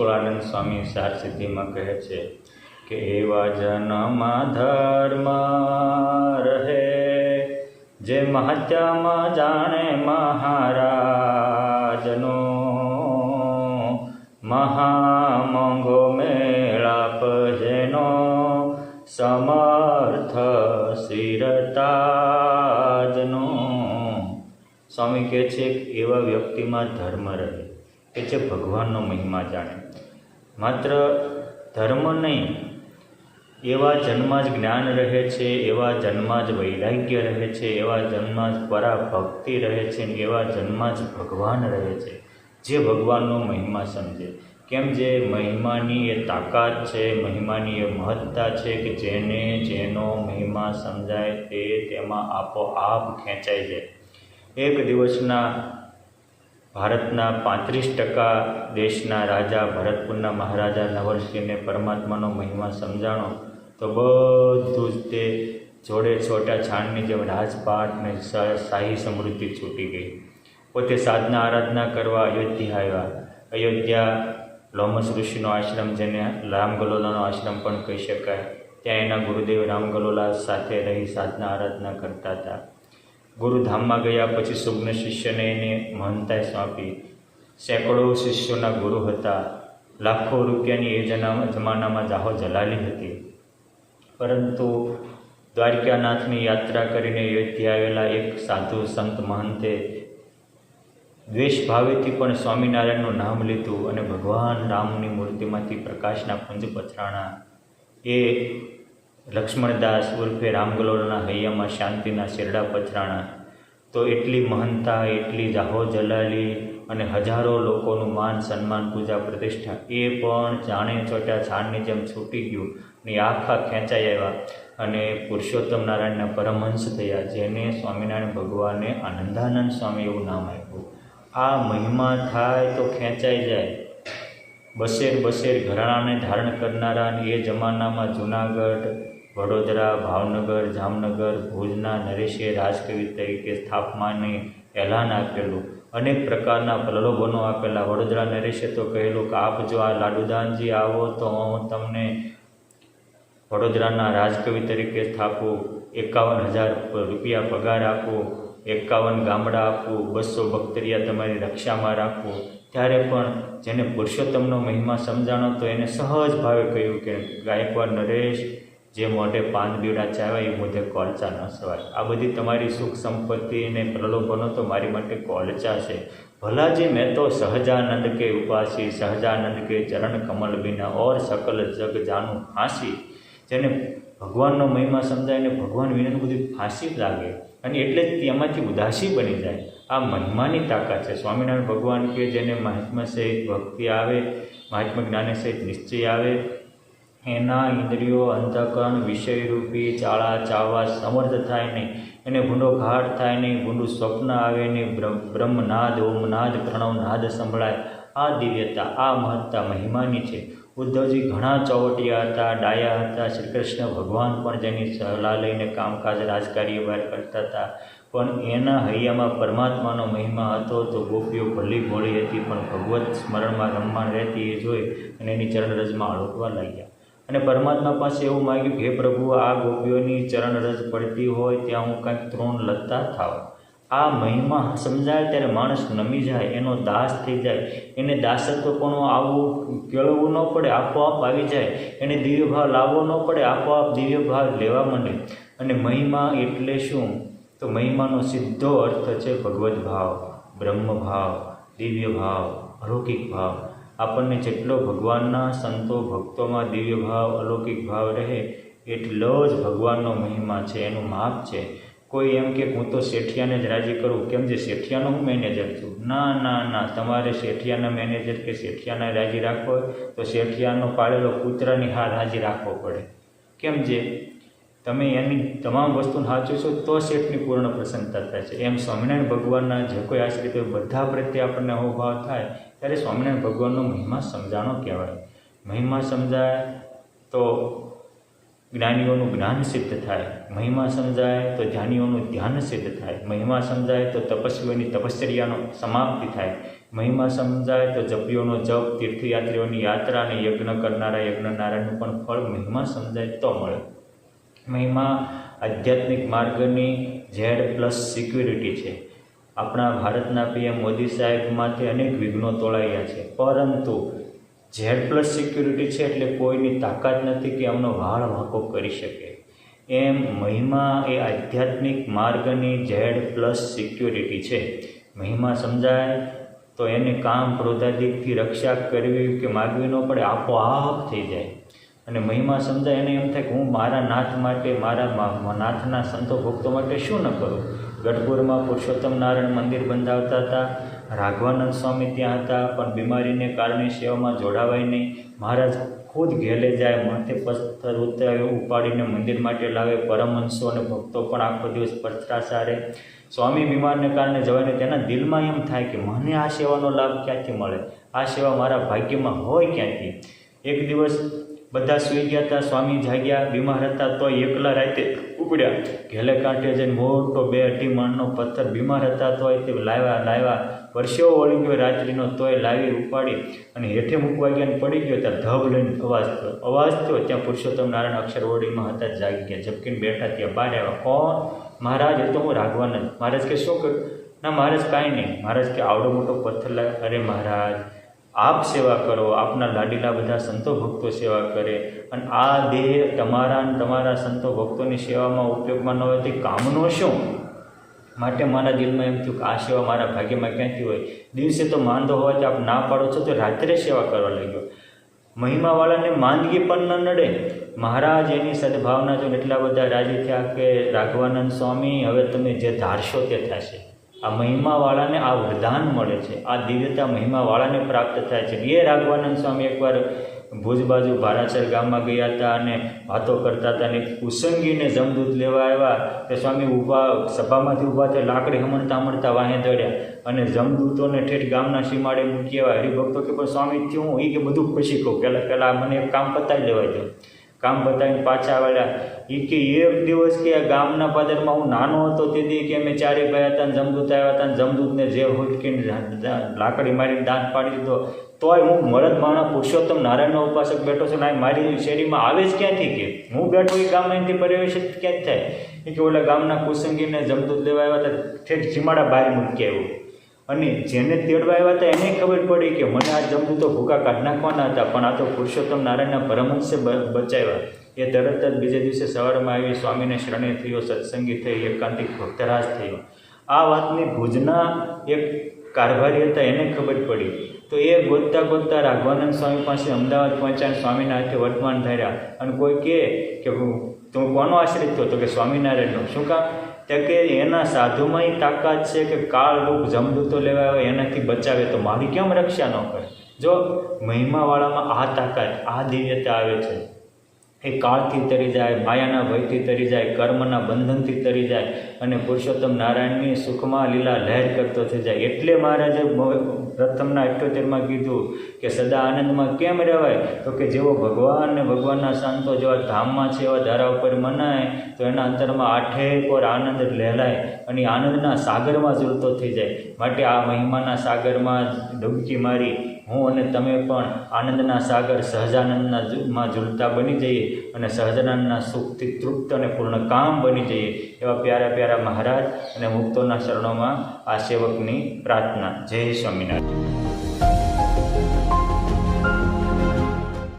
કેશવાનંદ સ્વામી સાર સિદ્ધિમાં કહે છે કે એવા જનમાં ધર્મ રહે, જે મહત્યામાં જાણે મહારાજનો, મહામોંઘો મેળાપ જેનો, સમર્થ શિરતાજનો. સ્વામી કહે છે કે એવા વ્યક્તિમાં ધર્મ રહે કે જે ભગવાનનો મહિમા જાણે. માત્ર ધર્મ નહીં, એવા જન્મમાં જ જ્ઞાન રહે છે, એવા જન્મમાં જ વૈરાગ્ય રહે છે, એવા જન્મમાં જ પરાભક્તિ રહે છે, એવા જન્મમાં જ ભગવાન રહે છે, જે ભગવાનનો મહિમા સમજે. કેમ? જે મહિમાની એ તાકાત છે, મહિમાની એ મહત્તા છે કે જેને જેનો મહિમા સમજાય તે તેમાં આપોઆપ ખેંચાઈ જાય. એક દિવસના ભારતના 35% દેશના રાજા ભરતપુરના મહારાજા નવલસિંહને પરમાત્માનો મહિમા સમજાણો તો બધું જ તે જોડે છોટા છાણની જેમ રાજપાટ ને શાહી સમૃદ્ધિ છૂટી ગઈ. પોતે સાધના આરાધના કરવા અયોધ્યા આવ્યા. અયોધ્યા લોમસ ઋષિનો આશ્રમ, જેને રામગલોલાનો આશ્રમ પણ કહી શકાય, ત્યાં એના ગુરુદેવ રામગલોલા સાથે રહી સાધના આરાધના કરતા હતા. ગુરુધામમાં ગયા પછી સુગ્ન શિષ્યને એને મહાનતાએ સોંપી. સેંકડો શિષ્યોના ગુરુ હતા. લાખો રૂપિયાની એ જમાનામાં જાહો જલાલી હતી. પરંતુ દ્વારકાનાથની યાત્રા કરીને અયોધ્યા આવેલા એક સાધુ સંત મહંતે દ્વેષ ભાવેથી પણ સ્વામિનારાયણનું નામ લીધું અને ભગવાન રામની મૂર્તિમાંથી પ્રકાશના પુંજ પથરાણા. એ લક્ષ્મણદાસ ઉર્ફે રામગલોલના હૈયામાં શાંતિના શેરડા પથરાણા. તો એટલી મહાનતા, એટલી જાહો જલાલી અને હજારો લોકોનું માન સન્માન પૂજા પ્રતિષ્ઠા એ પણ જાણે ચોટા છાણની જેમ છૂટી ગયું અને આખા ખેંચાઈ આવ્યા અને પુરુષોત્તમ નારાયણના પરમહંસ થયા, જેને સ્વામિનારાયણ ભગવાને આનંદાનંદ સ્વામી એવું નામ આપ્યું. આ મહિમા થાય તો ખેંચાઈ જાય. બસેર બસેર ઘરાણાને ધારણ કરનારા એ જમાનામાં જૂનાગઢ, વડોદરા, ભાવનગર, જામનગર, ભુજના નરેશે રાજકવિ તરીકે સ્થાપનાને એલાન આપેલું. અનેક પ્રકારના પ્રલોભનો આપેલા. વડોદરા નરેશે તો કહેલું કે આપ જો આ લાડુદાનજી આવો તો હું તમને વડોદરાના રાજકવિ તરીકે સ્થાપું, 51,000 રૂપિયા પગાર આપું, 51 ગામડા આપું, 200 બખ્તરિયા તમારી રક્ષામાં રાખવું. ત્યારે પણ જેને પુરુષોત્તમનો મહિમા સમજાણો તો એને સહજ ભાવે કહ્યું કે ગાયકવાડ નરેશ, જે મોઢે પાન બીવડા ચાવ્યા એ મોઢે કોલચા ન સવાય. આ બધી તમારી સુખ સંપત્તિ અને પ્રલોભનો તો મારી માટે કોલચા છે. ભલાજી મેં તો સહજાનંદ કે ઉપાસી, સહજાનંદ કે ચરણ કમલ બિના ઓર સકલ જગ જાનું ફાંસી. જેને ભગવાનનો મહિમા સમજાય ને ભગવાન વિનાનું બધું ફાંસી લાગે અને એટલે જ તેમાંથી ઉદાસી બની જાય. આ મહિમાની તાકાત છે. સ્વામિનારાયણ ભગવાન કે જેને મહાત્મા સહિત ભક્તિ આવે, મહાત્મા જ્ઞાન સહિત નિશ્ચય આવે, એના ઇન્દ્રિયો અંતઃકરણ વિષયરૂપી ચાળા ચાવવા સમર્થ થાય નહીં, એને ભૂંડો ઘાટ થાય નહીં, ભૂંડું સ્વપ્ન આવે નહીં, બ્રહ્મનાદ ઓમનાદ પ્રણવનાદ સંભળાય. આ દિવ્યતા, આ મહત્તા મહિમાની છે. ઉદ્ધવજી ઘણા ચોવટિયા હતા, ડાયા હતા. શ્રી કૃષ્ણ ભગવાન પણ જેની સલાહ લઈને કામકાજ રાજકાર્ય બહાર કરતા હતા, પણ એના હૈયામાં પરમાત્માનો મહિમા હતો. તો ગોપીઓ ભલી ભોળી હતી પણ ભગવત સ્મરણમાં રમમાણ રહેતી એ જોઈ અને એની ચરણરજમાં અળોટવા લાગ્યા અને પરમાત્મા પાસે એવું માગ્યું કે હે પ્રભુ, આ ગોપીઓની ચરણરજ પડતી હોય ત્યાં હું કાંઈક તૃણ લતા થાવ. આ મહિમા સમજાય ત્યારે માણસ નમી જાય, એનો દાસ થઈ જાય. એને દાસત્વ પણ આવવું કેળવવું ન પડે, આપોઆપ આવી જાય. એને દિવ્ય ભાવ લાવવો ન પડે, આપોઆપ દિવ્ય ભાવ લેવા માંડે. અને મહિમા એટલે શું? તો મહિમાનો સીધો અર્થ છે ભગવદ્ ભાવ, બ્રહ્મ ભાવ, દિવ્ય ભાવ, અલૌકિક ભાવ. આપણને જેટલો ભગવાનના સંતો ભક્તોમાં દિવ્ય ભાવ, અલૌકિક ભાવ રહે એટલો જ ભગવાનનો મહિમા છે, એનું માપ છે. કોઈ એમ કે હું તો શેઠિયાને જ રાજી કરું, કેમ જે શેઠિયાનો હું મેનેજર છું. ના ના ના, તમારે શેઠિયાના મેનેજર કે શેઠિયાને રાજી રાખવો હોય તો શેઠિયાનો પાળેલો કૂતરાની હા રાજી રાખવો પડે. કેમ? જે તમે એની તમામ વસ્તુને સાચો છો તો શેઠની પૂર્ણ પ્રસન્નતા થાય છે. એમ સ્વામિનારાયણ ભગવાનના જે કોઈ આશ્રિત હોય બધા પ્રત્યે આપણને અહોભાવ થાય ત્યારે સ્વામિનારાયણ ભગવાનનો મહિમા સમજાણો કહેવાય. મહિમા સમજાય તો જ્ઞાનીઓનું જ્ઞાન સિદ્ધ થાય, મહિમા સમજાય તો ધ્યાનીઓનું ધ્યાન સિદ્ધ થાય, મહિમા સમજાય તો તપસ્વીઓની તપશ્ચર્યાનો સમાપ્તિ થાય. મહિમા સમજાય તો જપીઓનો જપ, તીર્થયાત્રીઓની યાત્રા અને યજ્ઞ કરનારા યજ્ઞનારાયણનું પણ ફળ મહિમા સમજાય તો મળે. મહિમા આધ્યાત્મિક માર્ગની Z+ સિક્યુરિટી છે. આપણા ભારતના PM મોદી સાહેબમાંથી અનેક વિઘ્નો તોળાયા છે, પરંતુ Z+ સિક્યુરિટી છે એટલે કોઈની તાકાત નથી કે એમનો વાળ વાંકો કરી શકે. એમ મહિમા એ આધ્યાત્મિક માર્ગની Z+ સિક્યુરિટી છે. મહિમા સમજાય તો એને કામ ક્રોધાદિકથી રક્ષા કરવી કે માગવી ન પડે, આપોઆપ થઈ જાય. અને મહિમા સમજાય એને એમ થાય કે હું મારા નાથ માટે, મારા નાથના સંતો ભક્તો માટે શું ન કરું. ગઢપુરમાં પુરુષોત્તમ નારાયણ મંદિર બંધાવતા હતા. રાઘવાનંદ સ્વામી ત્યાં હતા, પણ બીમારીને કારણે સેવામાં જોડાવાય નહીં. મહારાજ ખુદ ઘેલે જાય, માથે પથ્થર ઉપાડીને મંદિર માટે લાવે. પરમહંસો અને ભક્તો પણ આખો દિવસ પથરા સારે. સ્વામી બીમારને કારણે જવાને તેના દિલમાં એમ થાય કે મને આ સેવાનો લાભ ક્યાંથી મળે, આ સેવા મારા ભાગ્યમાં હોય ક્યાંથી. એક દિવસ બધા સૂઈ ગયા હતા, સ્વામી જાગ્યા, બીમાર હતા તો એકલા રાતે ઉપડ્યા. ઘેલે કાંઠે જઈને મોટો 2-2.5 મણનો પથ્થર, બીમાર હતા તોય તે લાવ્યા. પરસેવો વળી ગયો રાત્રિનો, તોય લાવી ઉપાડી અને હેઠે મૂકવા ગયા ને પડી ગયો. ત્યાં ધબ લઈને અવાજ થયો. ત્યાં પુરુષોત્તમ નારાયણ અક્ષરવડીમાં હતા, જાગી ગયા, ઝબકીને બેઠા. ત્યાં બહાર આવ્યા. કોણ? મહારાજ, એ તો હું રાઘવાનંદ. મહારાજ કે શું કર્યું? ના મહારાજ કાંઈ નહીં. મહારાજ કે આવડો મોટો પથ્થર લાવે. અરે મહારાજ, આપ સેવા કરો, આપના લાડીલા બધા સંતો ભક્તો સેવા કરે, અને આ દેહ તમારા અને તમારા સંતો ભક્તોની સેવામાં ઉપયોગમાં ન હોય તે કામનો શું? માટે મારા દિલમાં એમ થયું કે આ સેવા મારા ભાગ્યમાં ક્યાંથી હોય. દિવસે તો માંદો હોવાથી આપ ના પાડો છો, તો રાત્રે સેવા કરવા લાગ્યો. મહિમાવાળાને માંદગી પણ ન નડે. મહારાજ એની સદભાવના જોઈને એટલા બધા રાજી થયા કે રાઘવાનંદ સ્વામી, હવે તમે જે ધારશો તે થશે. આ મહિમાવાળાને આ વરદાન મળે છે, આ દિવ્યતા મહિમાવાળાને પ્રાપ્ત થાય છે. એ રાઘવાનંદ સ્વામી એકવાર ભુજ બાજુ ભારાસર ગામમાં ગયા હતા અને વાતો કરતા હતા, અને કુસંગીને જમદૂત લેવા આવ્યા. તે સ્વામી ઊભા સભામાંથી ઊભા થઈ લાકડી હમણતા વાહે દોડ્યા અને જમદૂતોને ઠેઠ ગામના સીમાડે મૂકી આવ્યા. હરિભક્તો કે પણ સ્વામી થયું એ કે બધું પછી કહું, પહેલાં મને એક કામ પતાવી લેવાય દો. કામ બતાવીને પાછા આવ્યા. એ કે એક દિવસ કે આ ગામના પાદરમાં હું નાનો હતો તેથી કે અમે 4 ભાઈ હતા, જમદૂત આવ્યા હતા, જમદૂતને જે હુટકીને લાકડી મારીને દાંત પાડી દીધો. તોય હું મરદ માણા પુરુષોત્તમ નારાયણનો ઉપાસક બેઠો છું ને મારી શેરીમાં આવે જ ક્યાંથી? કે હું બેઠો એ ગામમાં એનાથી પરિવેશિત ક્યાંથી થાય? એ કે ઓલા ગામના કુસંગીને જમદૂત લેવા આવ્યા હતા, ઠેઠ સીમાડા બહાર મૂકી આવ્યું. અને જેને તેડવા આવ્યા હતા એને ખબર પડી કે મને આ જમદૂતો ભૂકા કાઢ નાખવાના હતા, પણ આ તો પુરુષોત્તમ નારાયણના પરમહંસે બચાવ્યા. એ તરત જ બીજે દિવસે સવારમાં આવી સ્વામીને શરણે થયો, સત્સંગી થઈ, એકાંતિક ભક્તરાજ થયો. આ વાતની ભુજના એક કારભારી હતા એને ખબર પડી. તો એ ગોતતા રાઘવાનંદ સ્વામી પાસે અમદાવાદ પહોંચ્યા, સ્વામીના હાથે વર્તમાન ધાર્યા. અને કોઈ કહે કે તું કોનો આશ્રિત થયો? તો કે સ્વામિનારાયણનો. શું કામ? ત્યાં કે એના સાધુમાં એ તાકાત છે કે કાળરૂપ જમદૂતો લેવા આવે એનાથી બચાવે, તો મારી કેમ રક્ષા ન કરે? જો મહિમાવાળામાં આ તાકાત, આ દિવ્યતા આવે છે. એ કાળથી તરી જાય, માયાના ભયથી તરી જાય, કર્મના બંધનથી તરી જાય અને પુરુષોત્તમ નારાયણની સુખમાં લીલા લહેર કરતો થઈ જાય. એટલે મહારાજે પ્રથમના 78માં કીધું કે સદા આનંદમાં કેમ રહેવાય? તો કે જેવો ભગવાન ને ભગવાનના સંતો જેવા ધામમાં છે એવા ધારા ઉપર મનાય તો એના અંતરમાં આઠેય પર આનંદ લહેલાય અને આનંદના સાગરમાં ઝૂલતો થઈ જાય. માટે આ મહિમાના સાગરમાં ડૂબકી મારી હું અને તમે પણ આનંદના સાગર સહજાનંદમાં ઝૂલતા બની જઈએ અને સહજાનંદના સુખથી તૃપ્ત અને પૂર્ણ કામ બની જઈએ. એવા પ્યારા પ્યારા મહારાજ અને મુક્તોના શરણોમાં આ સેવકની પ્રાર્થના. જય સ્વામિનારાયણ.